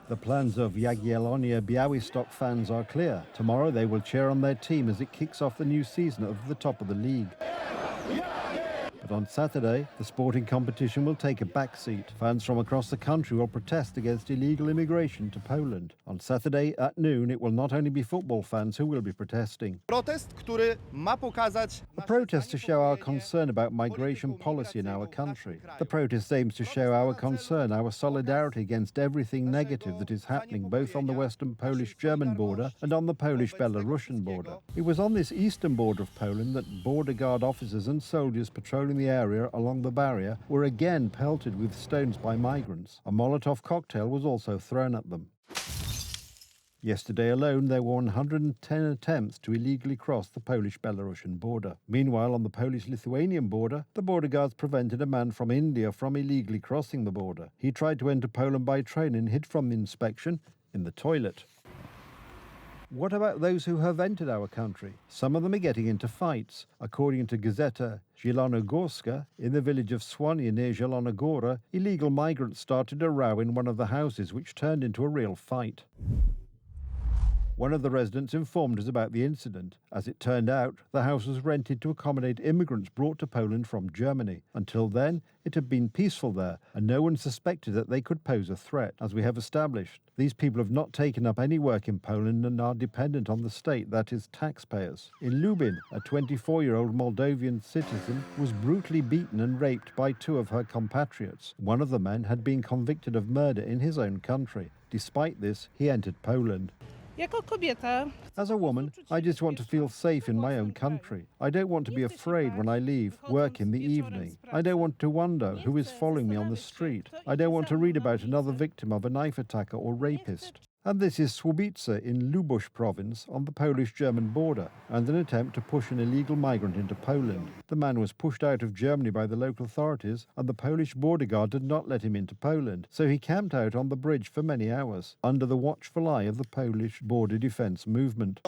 The plans of Jagiellonia Białystok fans are clear. Tomorrow they will cheer on their team as it kicks off the new season at the top of the league. But on Saturday, the sporting competition will take a back seat. Fans from across the country will protest against illegal immigration to Poland. On Saturday at noon, it will not only be football fans who will be protesting. A protest to show our concern about migration policy in our country. The protest aims to show our concern, our solidarity against everything negative that is happening both on the western Polish-German border and on the Polish-Belarusian border. It was on this eastern border of Poland that border guard officers and soldiers patrolling the area along the barrier were again pelted with stones by migrants. A Molotov cocktail was also thrown at them. Yesterday alone, there were 110 attempts to illegally cross the Polish-Belarusian border. Meanwhile, on the Polish-Lithuanian border, the border guards prevented a man from India from illegally crossing the border. He tried to enter Poland by train and hid from the inspection in the toilet. What about those who have entered our country? Some of them are getting into fights. According to Gazeta Zielonogorska, in the village of Swania near Zielonogora, illegal migrants started a row in one of the houses which turned into a real fight. One of the residents informed us about the incident. As it turned out, the house was rented to accommodate immigrants brought to Poland from Germany. Until then, it had been peaceful there, and no one suspected that they could pose a threat. As we have established, these people have not taken up any work in Poland and are dependent on the state, that is, taxpayers. In Lubin, a 24-year-old Moldovan citizen was brutally beaten and raped by two of her compatriots. One of the men had been convicted of murder in his own country. Despite this, he entered Poland. As a woman, I just want to feel safe in my own country. I don't want to be afraid when I leave work in the evening. I don't want to wonder who is following me on the street. I don't want to read about another victim of a knife attacker or rapist. And this is Słubice in Lubusz province on the Polish-German border, and an attempt to push an illegal migrant into Poland. The man was pushed out of Germany by the local authorities, and the Polish border guard did not let him into Poland, so he camped out on the bridge for many hours, under the watchful eye of the Polish border defense movement.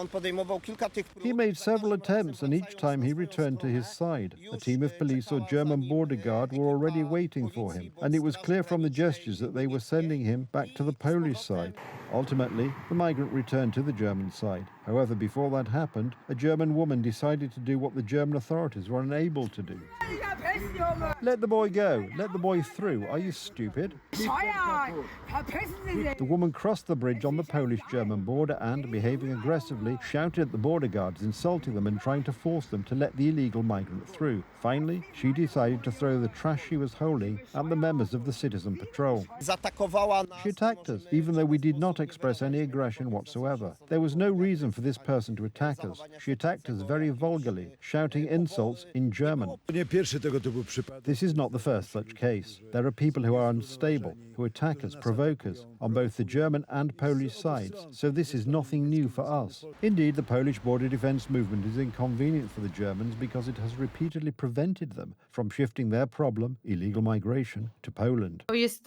He made several attempts, and each time he returned to his side. A team of police or German border guard were already waiting for him, and it was clear from the gestures that they were sending him back to the Polish side. Ultimately, the migrant returned to the German side. However, before that happened, a German woman decided to do what the German authorities were unable to do. Let the boy go. Let the boy through. Are you stupid? The woman crossed the bridge on the Polish-German border and, behaving aggressively, shouted at the border guards, insulting them and trying to force them to let the illegal migrant through. Finally, she decided to throw the trash she was holding at the members of the citizen patrol. She attacked us, even though we did not express any aggression whatsoever. There was no reason for this person to attack us. She attacked us very vulgarly, shouting insults in German. This is not the first such case. There are people who are unstable, who attack us, provoke us, on both the German and Polish sides, so this is nothing new for us. Indeed, the Polish border defense movement is inconvenient for the Germans because it has repeatedly prevented them from shifting their problem, illegal migration, to Poland. This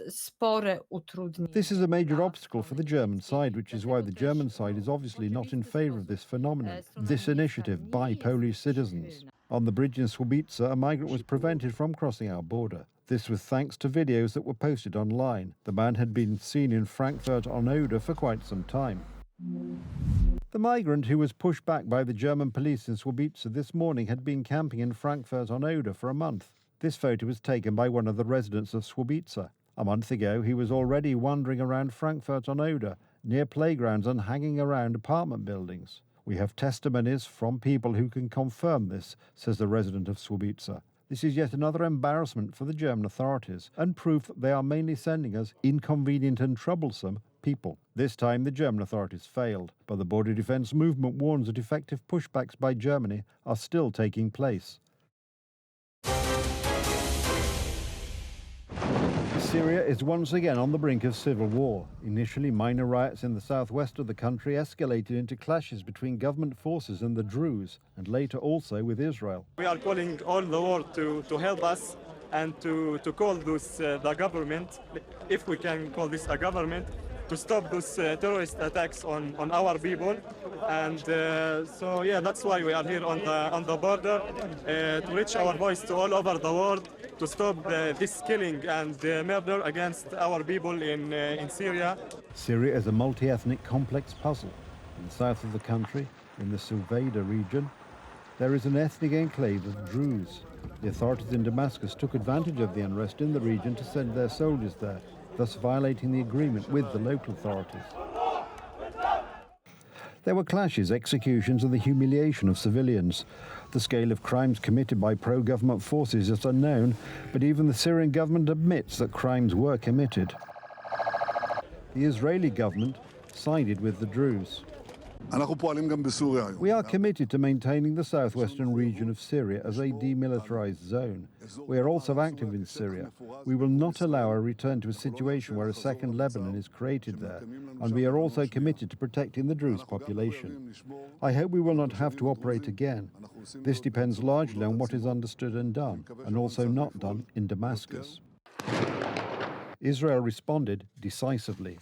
is a major obstacle for the German side, which is why the German side is obviously not in favour of this phenomenon, this initiative by Polish citizens. On the bridge in Słubice, a migrant was prevented from crossing our border. This was thanks to videos that were posted online. The man had been seen in Frankfurt on Oder for quite some time. The migrant who was pushed back by the German police in Słubice this morning had been camping in Frankfurt on Oder for a month. This photo was taken by one of the residents of Słubice. A month ago, he was already wandering around Frankfurt on Oder, near playgrounds and hanging around apartment buildings. We have testimonies from people who can confirm this, says the resident of Słubice. This is yet another embarrassment for the German authorities and proof that they are mainly sending us inconvenient and troublesome people. This time the German authorities failed, but the border defense movement warns that effective pushbacks by Germany are still taking place. Syria is once again on the brink of civil war. Initially, minor riots in the southwest of the country escalated into clashes between government forces and the Druze, and later also with Israel. We are calling all the world to help us and to call the government, if we can call this a government, to stop those terrorist attacks on our people. And that's why we are here on the border, to reach our voice to all over the world, to stop this killing and murder against our people in Syria. Syria is a multi-ethnic complex puzzle. In the south of the country, in the Silveda region, there is an ethnic enclave of Druze. The authorities in Damascus took advantage of the unrest in the region to send their soldiers there, thus violating the agreement with the local authorities. There were clashes, executions and the humiliation of civilians. The scale of crimes committed by pro-government forces is unknown, but even the Syrian government admits that crimes were committed. The Israeli government sided with the Druze. We are committed to maintaining the southwestern region of Syria as a demilitarized zone. We are also active in Syria. We will not allow a return to a situation where a second Lebanon is created there, and we are also committed to protecting the Druze population. I hope we will not have to operate again. This depends largely on what is understood and done, and also not done in Damascus. Israel responded decisively.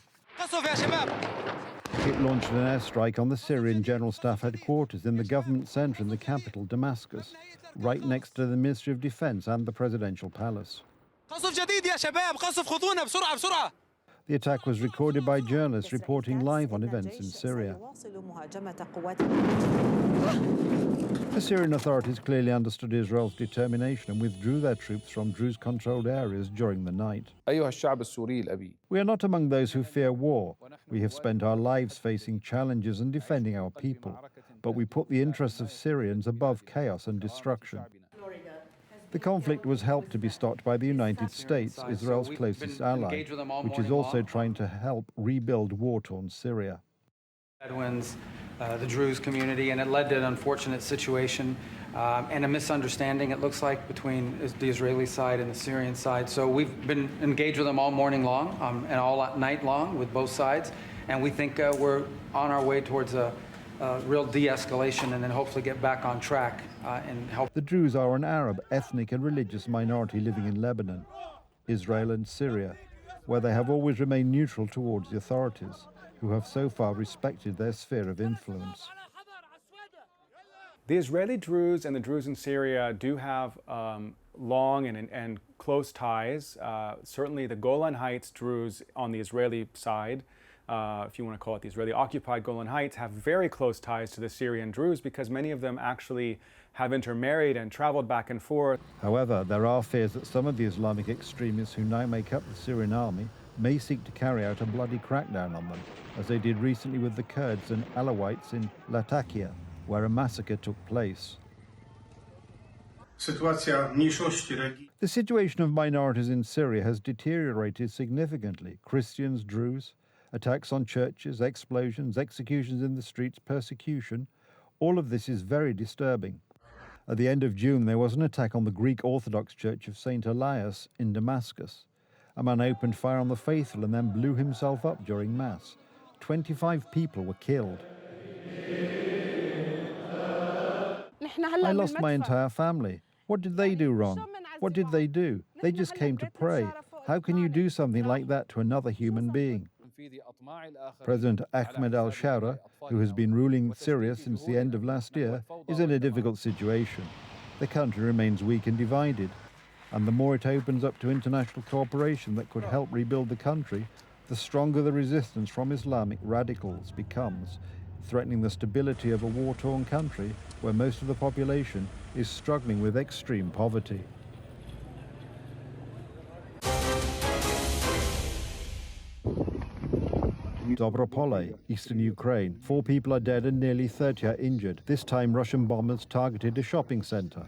It launched an airstrike on the Syrian General Staff headquarters in the government centre in the capital, Damascus, right next to the Ministry of Defence and the presidential palace. The attack was recorded by journalists reporting live on events in Syria. The Syrian authorities clearly understood Israel's determination and withdrew their troops from Druze-controlled areas during the night. We are not among those who fear war. We have spent our lives facing challenges and defending our people, but we put the interests of Syrians above chaos and destruction. The conflict was helped to be stopped by the United States, Israel's closest ally, which is also trying to help rebuild war-torn Syria. Headwinds, the Druze community, and it led to an unfortunate situation and a misunderstanding, it looks like, between the Israeli side and the Syrian side. So we've been engaged with them all morning long and all night long with both sides, and we think we're on our way towards a real de-escalation and then hopefully get back on track and help. The Druze are an Arab, ethnic and religious minority living in Lebanon, Israel and Syria, where they have always remained neutral towards the authorities, who have so far respected their sphere of influence. The Israeli Druze and the Druze in Syria do have long and close ties. Certainly the Golan Heights Druze on the Israeli side, if you want to call it the Israeli-occupied Golan Heights, have very close ties to the Syrian Druze because many of them actually have intermarried and traveled back and forth. However, there are fears that some of the Islamic extremists who now make up the Syrian army may seek to carry out a bloody crackdown on them, as they did recently with the Kurds and Alawites in Latakia, where a massacre took place. The situation of minorities in Syria has deteriorated significantly. Christians, Druze, attacks on churches, explosions, executions in the streets, persecution. All of this is very disturbing. At the end of June, there was an attack on the Greek Orthodox Church of St. Elias in Damascus. A man opened fire on the faithful and then blew himself up during Mass. 25 people were killed. I lost my entire family. What did they do wrong? What did they do? They just came to pray. How can you do something like that to another human being? President Ahmed al-Shara, who has been ruling Syria since the end of last year, is in a difficult situation. The country remains weak and divided, and the more it opens up to international cooperation that could help rebuild the country, the stronger the resistance from Islamic radicals becomes, threatening the stability of a war-torn country where most of the population is struggling with extreme poverty. Dobropole, eastern Ukraine. 4 people are dead and nearly 30 are injured. This time Russian bombers targeted a shopping center.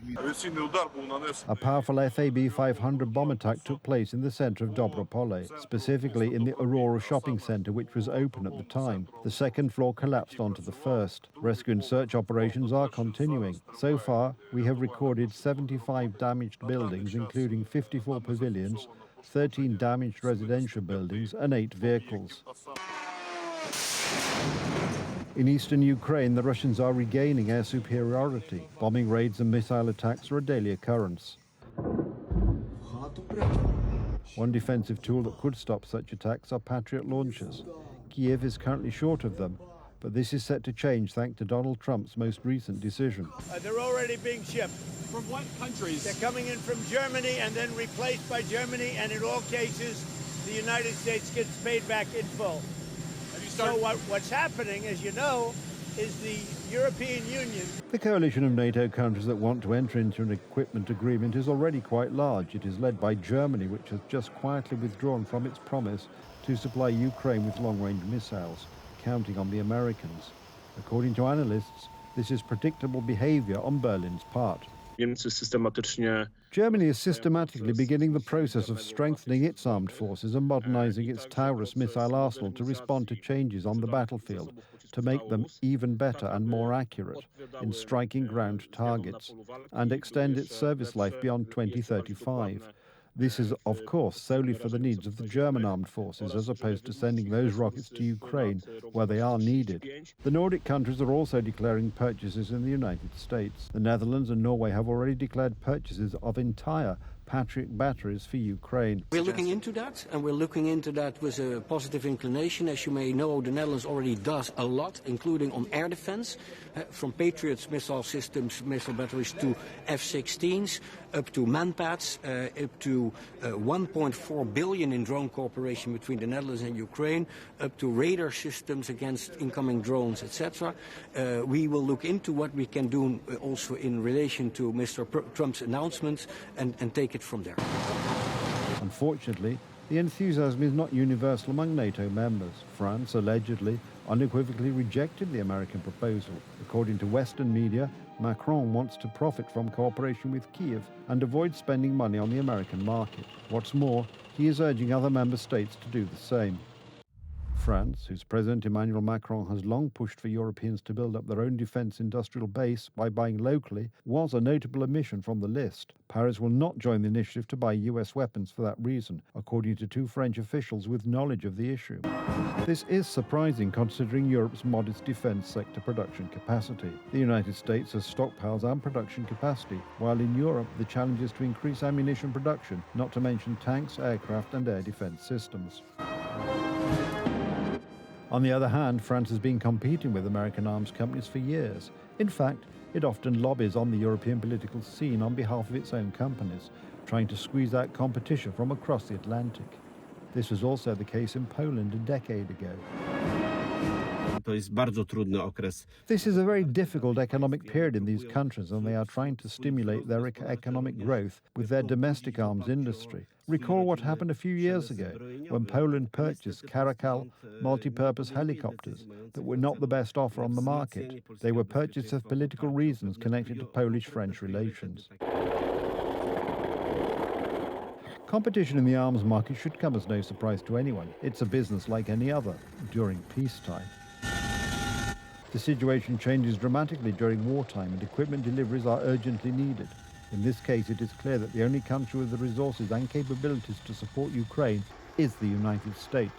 A powerful FAB-500 bomb attack took place in the center of Dobropole, specifically in the Aurora shopping center, which was open at the time. The second floor collapsed onto the first. Rescue and search operations are continuing. So far, we have recorded 75 damaged buildings, including 54 pavilions, 13 damaged residential buildings and 8 vehicles. In eastern Ukraine, the Russians are regaining air superiority. Bombing raids and missile attacks are a daily occurrence. One defensive tool that could stop such attacks are Patriot launchers. Kiev is currently short of them, But this is set to change thanks to Donald Trump's most recent decision. They're already being shipped. From what countries? They're coming in from Germany and then replaced by Germany, and in all cases, the United States gets paid back in full. So what's happening, as you know, is the European Union. The coalition of NATO countries that want to enter into an equipment agreement is already quite large. It is led by Germany, which has just quietly withdrawn from its promise to supply Ukraine with long-range missiles, counting on the Americans. According to analysts, this is predictable behavior on Berlin's part. Germany is systematically beginning the process of strengthening its armed forces and modernizing its Taurus missile arsenal to respond to changes on the battlefield, to make them even better and more accurate in striking ground targets, and extend its service life beyond 2035. This is, of course, solely for the needs of the German armed forces, as opposed to sending those rockets to Ukraine, where they are needed. The Nordic countries are also declaring purchases in the United States. The Netherlands and Norway have already declared purchases of entire Patriot batteries for Ukraine. We're looking into that, and we're looking into that with a positive inclination. As you may know, the Netherlands already does a lot, including on air defense, from Patriots missile systems, missile batteries, to F-16s, up to manpads, up to 1.4 billion in drone cooperation between the Netherlands and Ukraine, up to radar systems against incoming drones, etc. We will look into what we can do also in relation to Mr. Trump's announcements and take it from there. Unfortunately, the enthusiasm is not universal among NATO members. France allegedly unequivocally rejected the American proposal. According to Western media, Macron wants to profit from cooperation with Kiev and avoid spending money on the American market. What's more, he is urging other member states to do the same. France, whose President Emmanuel Macron has long pushed for Europeans to build up their own defence industrial base by buying locally, was a notable omission from the list. Paris will not join the initiative to buy US weapons for that reason, according to two French officials with knowledge of the issue. This is surprising considering Europe's modest defence sector production capacity. The United States has stockpiles and production capacity, while in Europe the challenge is to increase ammunition production, not to mention tanks, aircraft and air defence systems. On the other hand, France has been competing with American arms companies for years. In fact, it often lobbies on the European political scene on behalf of its own companies, trying to squeeze out competition from across the Atlantic. This was also the case in Poland a decade ago. This is a very difficult economic period in these countries, and they are trying to stimulate their economic growth with their domestic arms industry. Recall what happened a few years ago when Poland purchased Caracal multi-purpose helicopters that were not the best offer on the market. They were purchased for political reasons connected to Polish-French relations. Competition in the arms market should come as no surprise to anyone. It's a business like any other during peacetime. The situation changes dramatically during wartime, and equipment deliveries are urgently needed. In this case, it is clear that the only country with the resources and capabilities to support Ukraine is the United States.